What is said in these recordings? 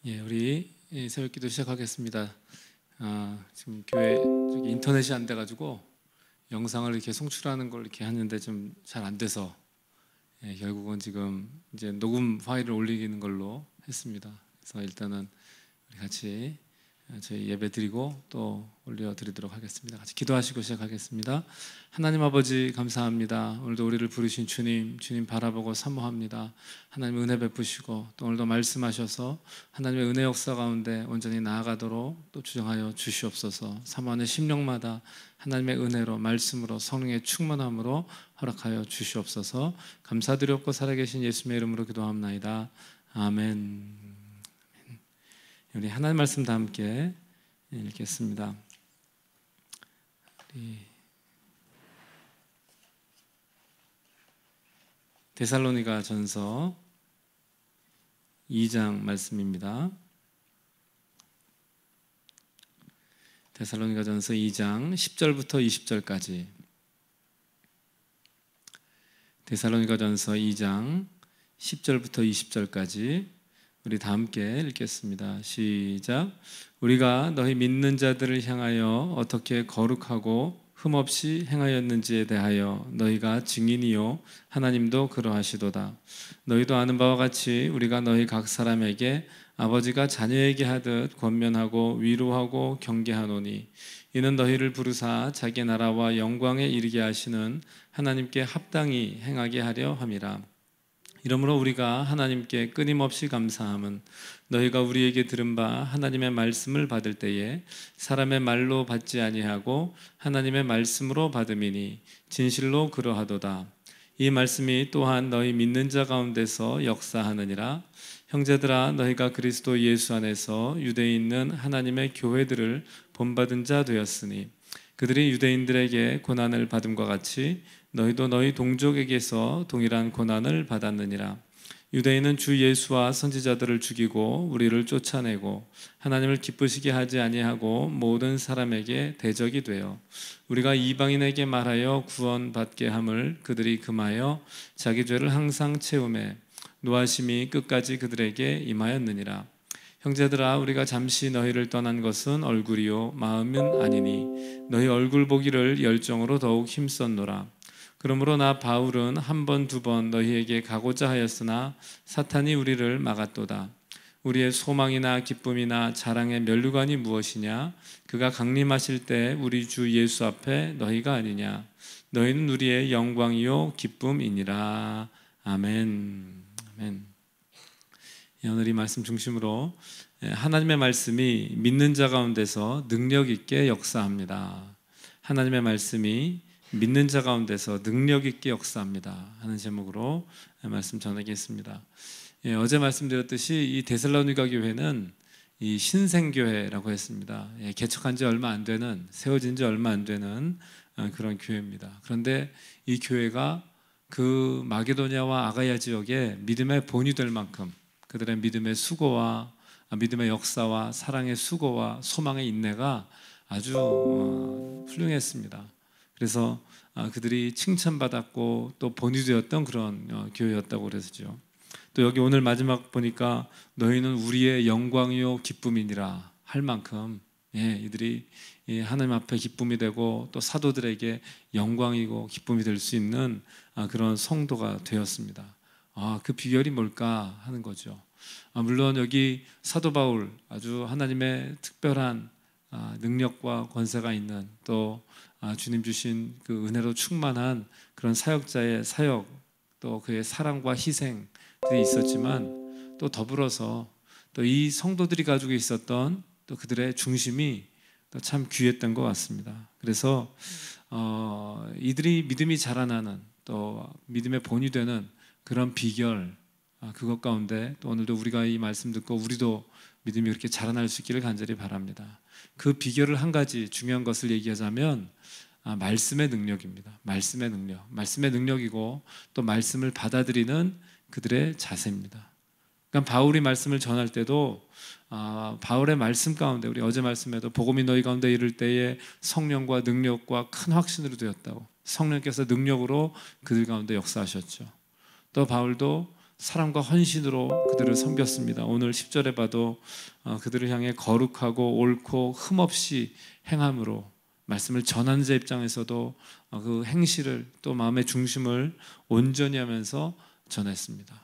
우리 새벽기도 시작하겠습니다. 지금 교회 저기 인터넷이 안 돼가지고 영상을 이렇게 송출하는 걸 이렇게 하는데 좀 잘 안 돼서 결국은 지금 이제 녹음 파일을 올리는 걸로 했습니다. 그래서 일단은 우리 같이 저희 예배 드리고 또 올려드리도록 하겠습니다. 같이 기도하시고 시작하겠습니다. 하나님 아버지 감사합니다. 오늘도 우리를 부르신 주님 바라보고 사모합니다. 하나님 은혜 베푸시고 또 오늘도 말씀하셔서 하나님의 은혜 역사 가운데 온전히 나아가도록 또 주정하여 주시옵소서. 사모하는 심령마다 하나님의 은혜로 말씀으로 성령의 충만함으로 허락하여 주시옵소서. 감사드렸고 살아계신 예수님의 이름으로 기도합나이다. 아멘. 우리 하나님 말씀 다 함께 읽겠습니다. 데살로니가 전서 2장 말씀입니다. 데살로니가 전서 2장 10절부터 20절까지. 데살로니가 전서 2장 10절부터 20절까지 우리 다 함께 읽겠습니다. 시작. 우리가 너희 믿는 자들을 향하여 어떻게 거룩하고 흠없이 행하였는지에 대하여 너희가 증인이요 하나님도 그러하시도다. 너희도 아는 바와 같이 우리가 너희 각 사람에게 아버지가 자녀에게 하듯 권면하고 위로하고 경계하노니 이는 너희를 부르사 자기 나라와 영광에 이르게 하시는 하나님께 합당히 행하게 하려 함이라. 이러므로 우리가 하나님께 끊임없이 감사함은 너희가 우리에게 들은 바 하나님의 말씀을 받을 때에 사람의 말로 받지 아니하고 하나님의 말씀으로 받음이니 진실로 그러하도다. 이 말씀이 또한 너희 믿는 자 가운데서 역사하느니라. 형제들아, 너희가 그리스도 예수 안에서 유대에 있는 하나님의 교회들을 본받은 자 되었으니 그들이 유대인들에게 고난을 받음과 같이 너희도 너희 동족에게서 동일한 고난을 받았느니라. 유대인은 주 예수와 선지자들을 죽이고 우리를 쫓아내고 하나님을 기쁘시게 하지 아니하고 모든 사람에게 대적이 되어 우리가 이방인에게 말하여 구원받게 함을 그들이 금하여 자기 죄를 항상 채우매 노하심이 끝까지 그들에게 임하였느니라. 형제들아, 우리가 잠시 너희를 떠난 것은 얼굴이요 마음은 아니니 너희 얼굴 보기를 열정으로 더욱 힘썼노라. 그러므로 나 바울은 한 번, 두 번 너희에게 가고자 하였으나 사탄이 우리를 막았도다. 우리의 소망이나 기쁨이나 자랑의 면류관이 무엇이냐? 그가 강림하실 때 우리 주 예수 앞에 너희가 아니냐? 너희는 우리의 영광이요 기쁨이니라. 아멘. 아멘. 오늘 이 말씀 중심으로 하나님의 말씀이 믿는 자 가운데서 능력 있게 역사합니다. 하나님의 말씀이 믿는 자 가운데서 능력 있게 역사합니다 하는 제목으로 말씀 전하겠습니다. 어제 말씀드렸듯이 이 데살로니가 교회는 이 신생교회라고 했습니다. 개척한 지 얼마 안 되는, 세워진 지 얼마 안 되는 그런 교회입니다. 그런데 이 교회가 그 마게도냐와 아가야 지역에 믿음의 본이 될 만큼 그들의 믿음의 수고와 믿음의 역사와 사랑의 수고와 소망의 인내가 아주 훌륭했습니다. 그래서 그들이 칭찬받았고 또 본이 되었던 그런 교회였다고 그러죠. 또 여기 오늘 마지막 보니까 너희는 우리의 영광이요 기쁨이니라 할 만큼 이들이 하나님 앞에 기쁨이 되고 또 사도들에게 영광이고 기쁨이 될 수 있는 그런 성도가 되었습니다. 그 비결이 뭘까 하는 거죠. 물론 여기 사도 바울 아주 하나님의 특별한 능력과 권세가 있는 또 주님 주신 그 은혜로 충만한 그런 사역자의 사역 또 그의 사랑과 희생들이 있었지만 또 더불어서 또 이 성도들이 가지고 있었던 또 그들의 중심이 또 참 귀했던 것 같습니다. 그래서 이들이 믿음이 자라나는 또 믿음의 본이 되는 그런 비결 그것 가운데 또 오늘도 우리가 이 말씀 듣고 우리도 믿음이 그렇게 자라날 수 있기를 간절히 바랍니다. 그 비결을 한 가지 중요한 것을 얘기하자면 말씀의 능력입니다. 말씀의 능력, 말씀의 능력이고 또 말씀을 받아들이는 그들의 자세입니다. 그러니까 바울이 말씀을 전할 때도 바울의 말씀 가운데 우리 어제 말씀에도 복음이 너희 가운데 이를 때에 성령과 능력과 큰 확신으로 되었다고 성령께서 능력으로 그들 가운데 역사하셨죠. 또 바울도 사랑과 헌신으로 그들을 섬겼습니다. 오늘 10절에 봐도 그들을 향해 거룩하고 옳고 흠없이 행함으로 말씀을 전하는 자 입장에서도 그 행실을 또 마음의 중심을 온전히 하면서 전했습니다.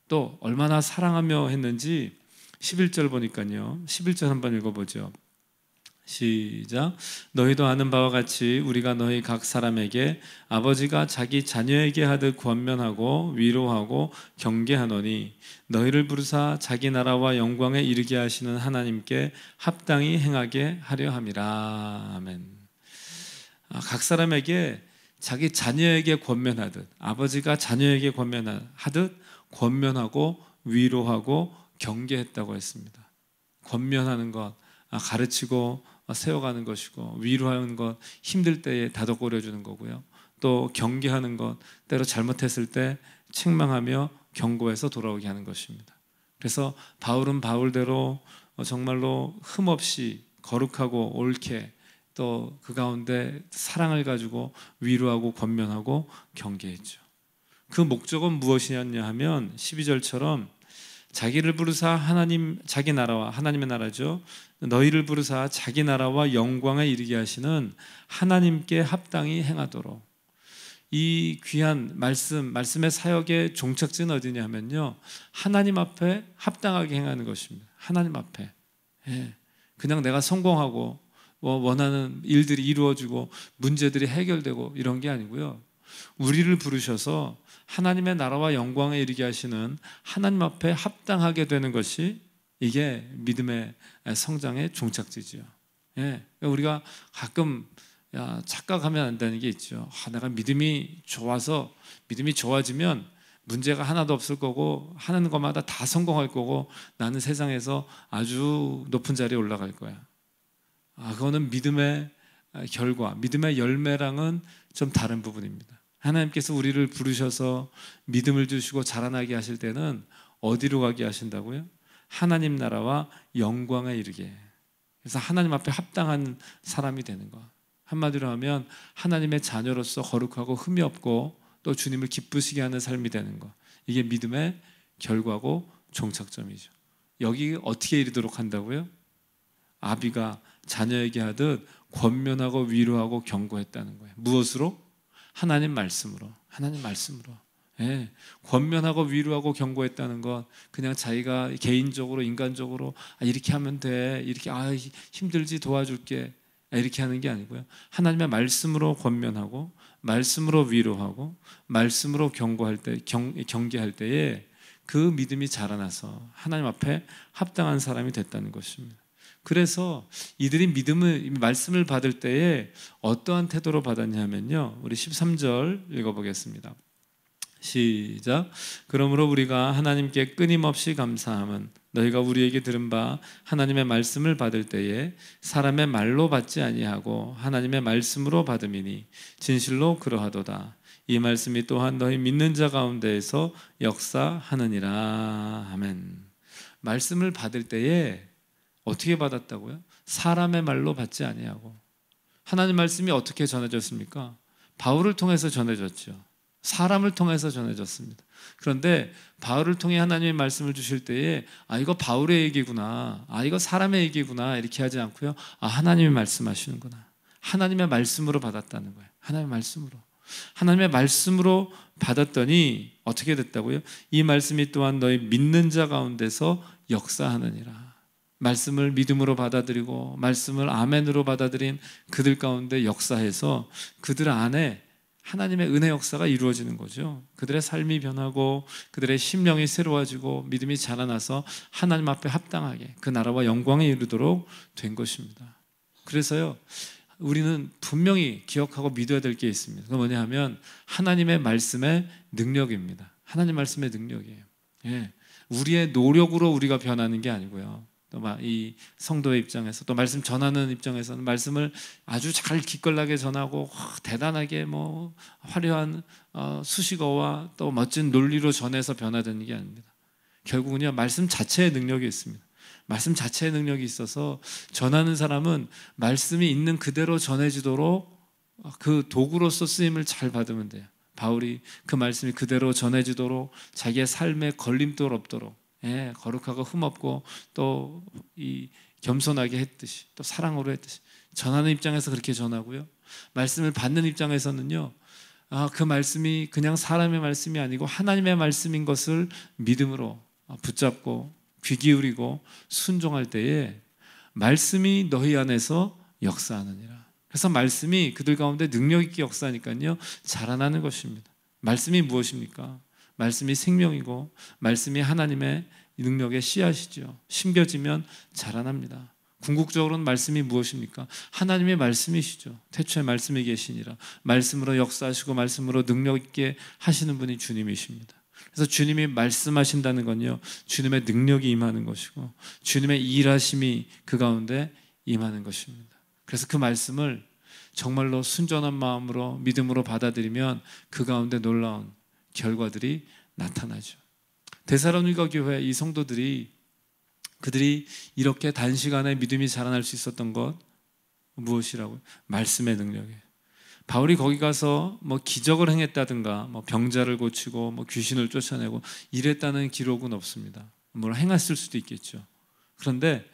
또 얼마나 사랑하며 했는지 11절 보니까요. 11절 한번 읽어보죠. 시작. 너희도 아는 바와 같이 우리가 너희 각 사람에게 아버지가 자기 자녀에게 하듯 권면하고 위로하고 경계하노니 너희를 부르사 자기 나라와 영광에 이르게 하시는 하나님께 합당히 행하게 하려 함이라. 아멘. 각 사람에게 자기 자녀에게 권면하듯, 아버지가 자녀에게 권면하듯 권면하고 위로하고 경계했다고 했습니다. 권면하는 것, 가르치고 세워가는 것이고, 위로하는 것, 힘들 때에 다독거려 주는 거고요. 또 경계하는 것, 때로 잘못했을 때 책망하며 경고해서 돌아오게 하는 것입니다. 그래서 바울은 바울대로 정말로 흠없이 거룩하고 옳게 또 그 가운데 사랑을 가지고 위로하고 권면하고 경계했죠. 그 목적은 무엇이었냐 하면 12절처럼 자기를 부르사 하나님, 자기 나라와, 하나님의 나라죠, 너희를 부르사 자기 나라와 영광에 이르게 하시는 하나님께 합당히 행하도록. 이 귀한 말씀의 사역의 종착지는 어디냐 하면요, 하나님 앞에 합당하게 행하는 것입니다. 하나님 앞에. 그냥 내가 성공하고 원하는 일들이 이루어지고 문제들이 해결되고 이런 게 아니고요, 우리를 부르셔서 하나님의 나라와 영광에 이르게 하시는 하나님 앞에 합당하게 되는 것이, 이게 믿음의 성장의 종착지죠. 우리가 가끔 착각하면 안 되는 게 있죠. 내가 믿음이 좋아지면 문제가 하나도 없을 거고 하는 것마다 다 성공할 거고 나는 세상에서 아주 높은 자리에 올라갈 거야. 그거는 믿음의 결과, 믿음의 열매랑은 좀 다른 부분입니다. 하나님께서 우리를 부르셔서 믿음을 주시고 자라나게 하실 때는 어디로 가게 하신다고요? 하나님 나라와 영광에 이르게. 그래서 하나님 앞에 합당한 사람이 되는 것. 한마디로 하면 하나님의 자녀로서 거룩하고 흠이 없고 또 주님을 기쁘시게 하는 삶이 되는 것. 이게 믿음의 결과고 종착점이죠. 여기 어떻게 이르도록 한다고요? 아비가 자녀에게 하듯 권면하고 위로하고 경고했다는 거예요. 무엇으로? 하나님 말씀으로. 하나님 말씀으로. 권면하고 위로하고 경고했다는 건 그냥 자기가 개인적으로 인간적으로 이렇게 하면 돼, 이렇게 힘들지 도와줄게, 이렇게 하는 게 아니고요, 하나님의 말씀으로 권면하고 말씀으로 위로하고 말씀으로 경고할 때, 경계할 때에 그 믿음이 자라나서 하나님 앞에 합당한 사람이 됐다는 것입니다. 그래서 이들이 말씀을 받을 때에 어떠한 태도로 받았냐면요, 우리 13절 읽어보겠습니다. 시작. 그러므로 우리가 하나님께 끊임없이 감사함은 너희가 우리에게 들은 바 하나님의 말씀을 받을 때에 사람의 말로 받지 아니하고 하나님의 말씀으로 받음이니 진실로 그러하도다. 이 말씀이 또한 너희 믿는 자 가운데에서 역사하느니라. 아멘. 말씀을 받을 때에 어떻게 받았다고요? 사람의 말로 받지 아니하고. 하나님 말씀이 어떻게 전해졌습니까? 바울을 통해서 전해졌죠. 사람을 통해서 전해졌습니다. 그런데 바울을 통해 하나님의 말씀을 주실 때에 이거 바울의 얘기구나, 이거 사람의 얘기구나, 이렇게 하지 않고요, 하나님이 말씀하시는구나. 하나님의 말씀으로 받았다는 거예요. 하나님의 말씀으로 받았더니 어떻게 됐다고요? 이 말씀이 또한 너희 믿는 자 가운데서 역사하느니라. 말씀을 믿음으로 받아들이고 말씀을 아멘으로 받아들인 그들 가운데 역사해서 그들 안에 하나님의 은혜 역사가 이루어지는 거죠. 그들의 삶이 변하고 그들의 심령이 새로워지고 믿음이 자라나서 하나님 앞에 합당하게 그 나라와 영광에 이르도록 된 것입니다. 그래서요, 우리는 분명히 기억하고 믿어야 될 게 있습니다. 그건 뭐냐 하면 하나님의 말씀의 능력입니다. 하나님 말씀의 능력이에요. 우리의 노력으로 우리가 변하는 게 아니고요, 또 이 성도의 입장에서, 또 말씀 전하는 입장에서는 말씀을 아주 잘 기깔나게 전하고 대단하게 화려한 수식어와 또 멋진 논리로 전해서 변화되는 게 아닙니다. 결국은요, 말씀 자체의 능력이 있습니다. 말씀 자체의 능력이 있어서 전하는 사람은 말씀이 있는 그대로 전해지도록 그 도구로서 쓰임을 잘 받으면 돼요. 바울이 그 말씀이 그대로 전해지도록 자기의 삶에 걸림돌 없도록 거룩하고 흠없고 또 이 겸손하게 했듯이 또 사랑으로 했듯이 전하는 입장에서 그렇게 전하고요. 말씀을 받는 입장에서는요. 그 말씀이 그냥 사람의 말씀이 아니고 하나님의 말씀인 것을 믿음으로 붙잡고 귀 기울이고 순종할 때에 말씀이 너희 안에서 역사하느니라. 그래서 말씀이 그들 가운데 능력 있게 역사하니까요 자라나는 것입니다. 말씀이 무엇입니까? 말씀이 생명이고 말씀이 하나님의 능력의 씨앗이죠. 심겨지면 자라납니다. 궁극적으로는 말씀이 무엇입니까? 하나님의 말씀이시죠. 태초에 말씀이 계시니라. 말씀으로 역사하시고 말씀으로 능력 있게 하시는 분이 주님이십니다. 그래서 주님이 말씀하신다는 건요 주님의 능력이 임하는 것이고 주님의 일하심이 그 가운데 임하는 것입니다. 그래서 그 말씀을 정말로 순전한 마음으로 믿음으로 받아들이면 그 가운데 놀라운 결과들이 나타나죠. 데살로니가 교회 이 성도들이 그들이 이렇게 단시간에 믿음이 자라날 수 있었던 것 무엇이라고요? 말씀의 능력이에요. 바울이 거기 가서 뭐 기적을 행했다든가 뭐 병자를 고치고 뭐 귀신을 쫓아내고 이랬다는 기록은 없습니다. 뭘 행했을 수도 있겠죠. 그런데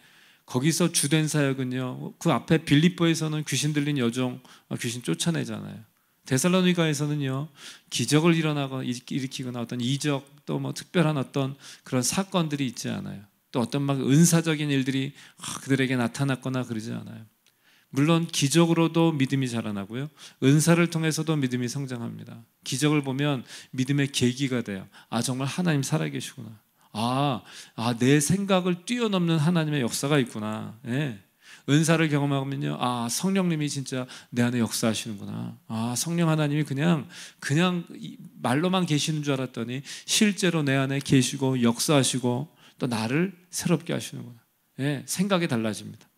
거기서 주된 사역은요 그 앞에 빌립보에서는 귀신 들린 여종 귀신 쫓아내잖아요. 데살로니가에서는요 기적을 일으키거나 어떤 이적 또 뭐 특별한 어떤 그런 사건들이 있지 않아요. 또 어떤 막 은사적인 일들이 그들에게 나타났거나 그러지 않아요. 물론 기적으로도 믿음이 자라나고요 은사를 통해서도 믿음이 성장합니다. 기적을 보면 믿음의 계기가 돼요. 정말 하나님 살아계시구나. 내 생각을 뛰어넘는 하나님의 역사가 있구나. 은사를 경험하면요 성령님이 진짜 내 안에 역사하시는구나. 성령 하나님이 그냥 말로만 계시는 줄 알았더니 실제로 내 안에 계시고 역사하시고 또 나를 새롭게 하시는구나. 생각이 달라집니다.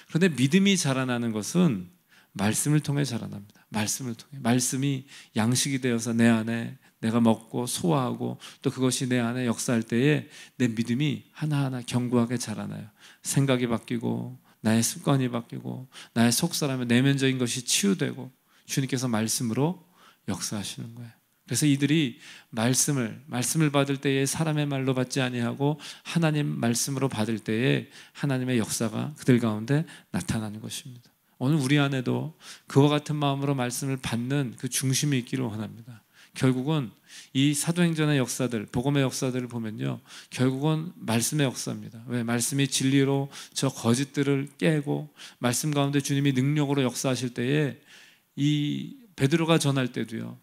그런데 믿음이 자라나는 것은 말씀을 통해 자라납니다. 말씀을 통해. 말씀이 양식이 되어서 내 안에 내가 먹고 소화하고 또 그것이 내 안에 역사할 때에 내 믿음이 하나하나 견고하게 자라나요. 생각이 바뀌고 나의 습관이 바뀌고 나의 속사람의 내면적인 것이 치유되고 주님께서 말씀으로 역사하시는 거예요. 그래서 이들이 말씀을 받을 때에 사람의 말로 받지 아니하고 하나님 말씀으로 받을 때에 하나님의 역사가 그들 가운데 나타나는 것입니다. 오늘 우리 안에도 그와 같은 마음으로 말씀을 받는 그 중심이 있기를 원합니다. 결국은 이 사도행전의 역사들, 복음의 역사들을 보면요 결국은 말씀의 역사입니다. 왜? 말씀이 진리로 저 거짓들을 깨고 말씀 가운데 주님이 능력으로 역사하실 때에 이 베드로가 전할 때도요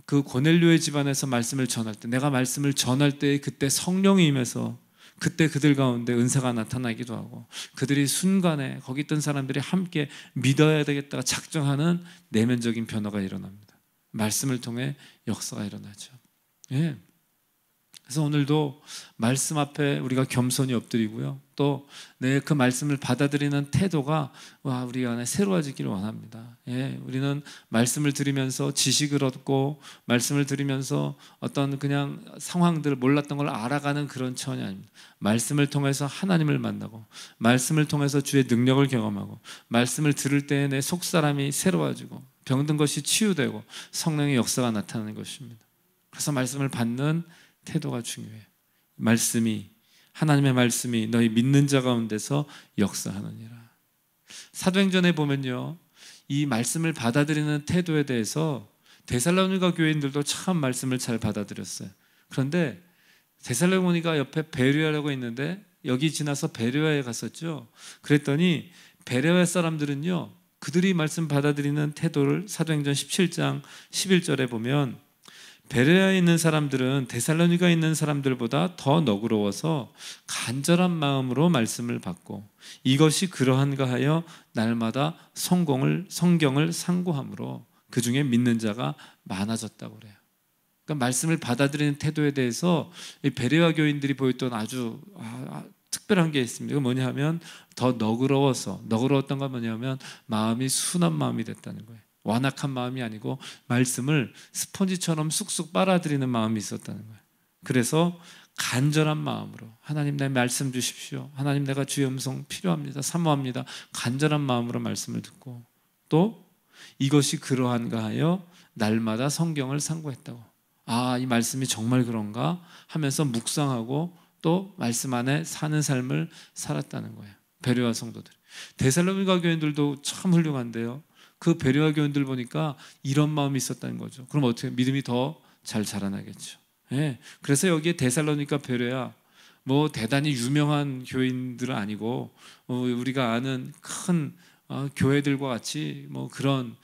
그 고넬료의 집안에서 말씀을 전할 때 내가 말씀을 전할 때 그때 성령이 임해서 그때 그들 가운데 은사가 나타나기도 하고 그들이 순간에 거기 있던 사람들이 함께 믿어야 되겠다가 작정하는 내면적인 변화가 일어납니다. 말씀을 통해 역사가 일어나죠. 그래서 오늘도 말씀 앞에 우리가 겸손히 엎드리고요 또 내 그 말씀을 받아들이는 태도가 우리 안에 새로워지기를 원합니다. 우리는 말씀을 들으면서 지식을 얻고 말씀을 들으면서 어떤 그냥 상황들을 몰랐던 걸 알아가는 그런 차원이 아닙니다. 말씀을 통해서 하나님을 만나고 말씀을 통해서 주의 능력을 경험하고 말씀을 들을 때에 내 속사람이 새로워지고 병든 것이 치유되고 성령의 역사가 나타나는 것입니다. 그래서 말씀을 받는 태도가 중요해요. 하나님의 말씀이 너희 믿는 자 가운데서 역사하느니라. 사도행전에 보면요 이 말씀을 받아들이는 태도에 대해서 데살로니가 교인들도 참 말씀을 잘 받아들였어요. 그런데 데살로니가 옆에 베레아라고 있는데 여기 지나서 베레아에 갔었죠. 그랬더니 베레아 사람들은요 그들이 말씀 받아들이는 태도를 사도행전 17장 11절에 보면 베레아에 있는 사람들은 데살로니가에 있는 사람들보다 더 너그러워서 간절한 마음으로 말씀을 받고 이것이 그러한가 하여 날마다 성경을 상고함으로 그 중에 믿는 자가 많아졌다고 그래요. 그러니까 말씀을 받아들이는 태도에 대해서 이 베레아 교인들이 보였던 아주 특별한 게 있습니다. 그건 뭐냐 하면 더 너그러웠던 건 뭐냐면 마음이 순한 마음이 됐다는 거예요. 완악한 마음이 아니고 말씀을 스펀지처럼 쑥쑥 빨아들이는 마음이 있었다는 거예요. 그래서 간절한 마음으로 하나님 내 말씀 주십시오. 하나님 내가 주의 음성 필요합니다. 사모합니다. 간절한 마음으로 말씀을 듣고 또 이것이 그러한가 하여 날마다 성경을 상고했다고. 아, 이 말씀이 정말 그런가 하면서 묵상하고 또 말씀 안에 사는 삶을 살았다는 거예요. 베레아 성도들. 데살로니가 교인들도 참 훌륭한데요, 그 베레아 교인들 보니까 이런 마음이 있었다는 거죠. 그럼 어떻게 믿음이 더 잘 자라나겠죠. 예. 그래서 여기에 데살로니가, 베레아, 뭐 대단히 유명한 교인들은 아니고 우리가 아는 큰 교회들과 같이 뭐 그런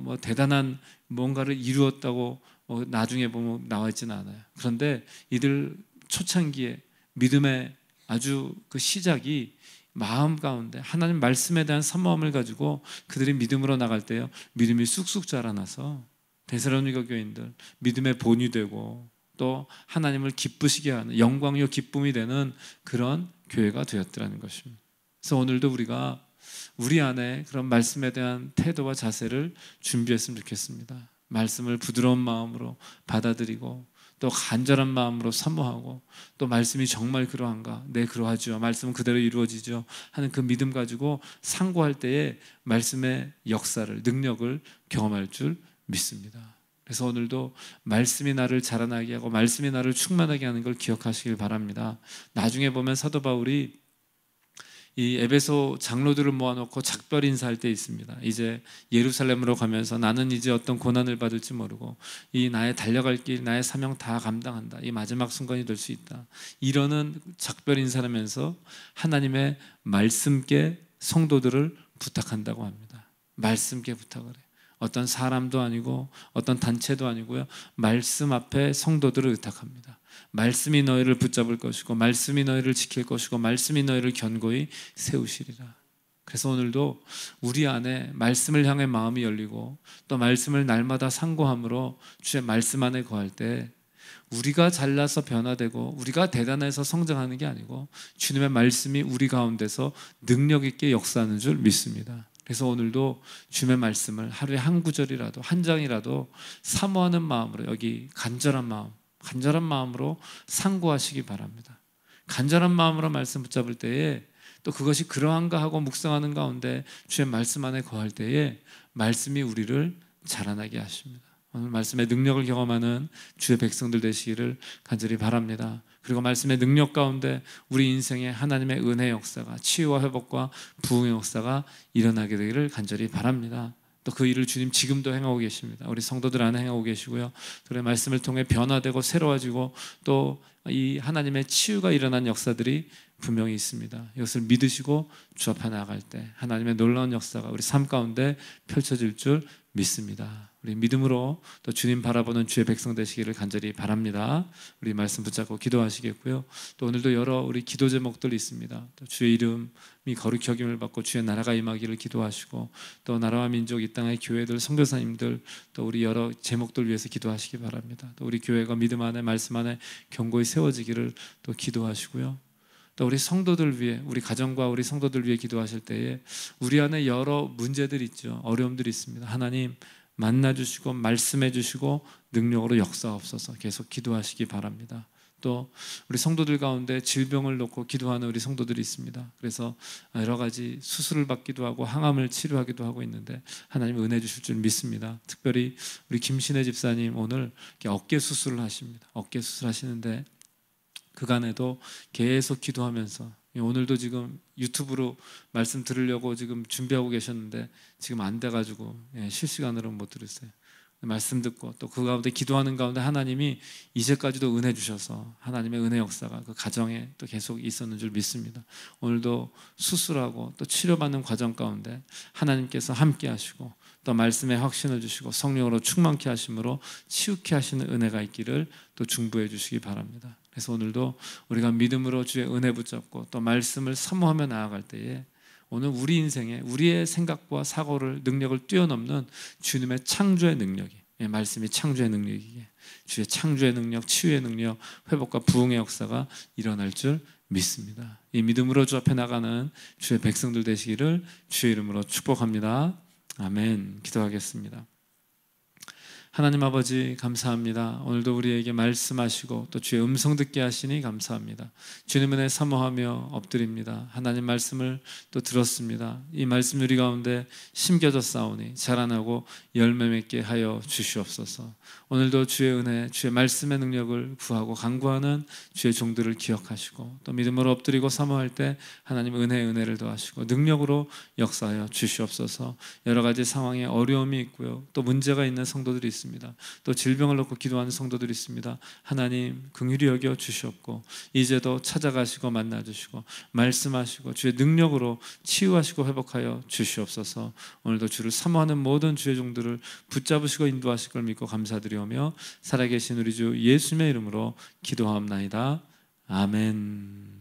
뭐 대단한 뭔가를 이루었다고 나중에 보면 나와 있지는 않아요. 그런데 이들 초창기에 믿음의 아주 그 시작이 마음 가운데 하나님 말씀에 대한 사모함을 가지고 그들이 믿음으로 나갈 때요, 믿음이 쑥쑥 자라나서 데살로니가 교인들 믿음의 본이 되고 또 하나님을 기쁘시게 하는 영광요 기쁨이 되는 그런 교회가 되었더라는 것입니다. 그래서 오늘도 우리가 우리 안에 그런 말씀에 대한 태도와 자세를 준비했으면 좋겠습니다. 말씀을 부드러운 마음으로 받아들이고 또 간절한 마음으로 사모하고 또 말씀이 정말 그러한가, 네 그러하죠, 말씀은 그대로 이루어지죠 하는 그 믿음 가지고 상고할 때에 말씀의 역사를, 능력을 경험할 줄 믿습니다. 그래서 오늘도 말씀이 나를 자라나게 하고 말씀이 나를 충만하게 하는 걸 기억하시길 바랍니다. 나중에 보면 사도 바울이 이 에베소 장로들을 모아놓고 작별 인사할 때 있습니다. 이제 예루살렘으로 가면서 나는 이제 어떤 고난을 받을지 모르고 이 나의 달려갈 길, 나의 사명 다 감당한다, 이 마지막 순간이 될 수 있다, 이러는 작별 인사를 하면서 하나님의 말씀께 성도들을 부탁한다고 합니다. 말씀께 부탁을 해요. 어떤 사람도 아니고 어떤 단체도 아니고요, 말씀 앞에 성도들을 의탁합니다. 말씀이 너희를 붙잡을 것이고 말씀이 너희를 지킬 것이고 말씀이 너희를 견고히 세우시리라. 그래서 오늘도 우리 안에 말씀을 향해 마음이 열리고 또 말씀을 날마다 상고함으로 주의 말씀 안에 거할 때 우리가 잘나서 변화되고 우리가 대단해서 성장하는 게 아니고 주님의 말씀이 우리 가운데서 능력 있게 역사하는 줄 믿습니다. 그래서 오늘도 주님의 말씀을 하루에 한 구절이라도 한 장이라도 사모하는 마음으로, 여기 간절한 마음으로 상고하시기 바랍니다. 간절한 마음으로 말씀 붙잡을 때에 또 그것이 그러한가 하고 묵상하는 가운데 주의 말씀 안에 거할 때에 말씀이 우리를 자라나게 하십니다. 오늘 말씀의 능력을 경험하는 주의 백성들 되시기를 간절히 바랍니다. 그리고 말씀의 능력 가운데 우리 인생에 하나님의 은혜의 역사가, 치유와 회복과 부흥의 역사가 일어나게 되기를 간절히 바랍니다. 또 그 일을 주님 지금도 행하고 계십니다. 우리 성도들 안에 행하고 계시고요, 그의 말씀을 통해 변화되고 새로워지고 또 이 하나님의 치유가 일어난 역사들이 분명히 있습니다. 이것을 믿으시고 주 앞에 나아갈 때 하나님의 놀라운 역사가 우리 삶 가운데 펼쳐질 줄 믿습니다. 우리 믿음으로 또 주님 바라보는 주의 백성 되시기를 간절히 바랍니다. 우리 말씀 붙잡고 기도하시겠고요, 또 오늘도 여러 우리 기도 제목들이 있습니다. 또 주의 이름이 거룩히 여김을 받고 주의 나라가 임하기를 기도하시고 또 나라와 민족, 이 땅의 교회들, 선교사님들, 또 우리 여러 제목들 위해서 기도하시기 바랍니다. 또 우리 교회가 믿음 안에 말씀 안에 견고히 세워지기를 또 기도하시고요, 또 우리 성도들 위해, 우리 가정과 우리 성도들 위해 기도하실 때에 우리 안에 여러 문제들이 있죠. 어려움들이 있습니다. 하나님 만나주시고 말씀해 주시고 능력으로 역사하옵소서 계속 기도하시기 바랍니다. 또 우리 성도들 가운데 질병을 놓고 기도하는 우리 성도들이 있습니다. 그래서 여러 가지 수술을 받기도 하고 항암을 치료하기도 하고 있는데 하나님 은혜 주실 줄 믿습니다. 특별히 우리 김신혜 집사님 오늘 어깨 수술을 하십니다. 어깨 수술하시는데 그간에도 계속 기도하면서, 오늘도 지금 유튜브로 말씀 들으려고 지금 준비하고 계셨는데 지금 안 돼가지고 실시간으로 못 들으세요. 말씀 듣고 또 그 가운데 기도하는 가운데 하나님이 이제까지도 은혜 주셔서 하나님의 은혜 역사가 그 가정에 또 계속 있었는 줄 믿습니다. 오늘도 수술하고 또 치료받는 과정 가운데 하나님께서 함께 하시고 또 말씀에 확신을 주시고 성령으로 충만케 하심으로 치유케 하시는 은혜가 있기를 또 중보해 주시기 바랍니다. 그래서 오늘도 우리가 믿음으로 주의 은혜 붙잡고 또 말씀을 사모하며 나아갈 때에 오늘 우리 인생에 우리의 생각과 사고를, 능력을 뛰어넘는 주님의 창조의 능력이, 말씀이 창조의 능력이기에 주의 창조의 능력, 치유의 능력, 회복과 부흥의 역사가 일어날 줄 믿습니다. 이 믿음으로 주 앞에 나가는 주의 백성들 되시기를 주의 이름으로 축복합니다. 아멘. 기도하겠습니다. 하나님 아버지 감사합니다. 오늘도 우리에게 말씀하시고 또 주의 음성 듣게 하시니 감사합니다. 주님 은혜 사모하며 엎드립니다. 하나님 말씀을 또 들었습니다. 이 말씀 우리 가운데 심겨져 싸우니 자라나고 열매 맺게 하여 주시옵소서. 오늘도 주의 은혜, 주의 말씀의 능력을 구하고 간구하는 주의 종들을 기억하시고 또 믿음으로 엎드리고 사모할 때 하나님 은혜를 더하시고 능력으로 역사하여 주시옵소서. 여러 가지 상황에 어려움이 있고요, 또 문제가 있는 성도들이 있습니다. 또 질병을 놓고 기도하는 성도들이 있습니다. 하나님 긍휼히 여겨 주시옵고 이제도 찾아가시고 만나주시고 말씀하시고 주의 능력으로 치유하시고 회복하여 주시옵소서. 오늘도 주를 사모하는 모든 주의 종들을 붙잡으시고 인도하실 걸 믿고 감사드리오며 살아계신 우리 주 예수님의 이름으로 기도하옵나이다. 아멘.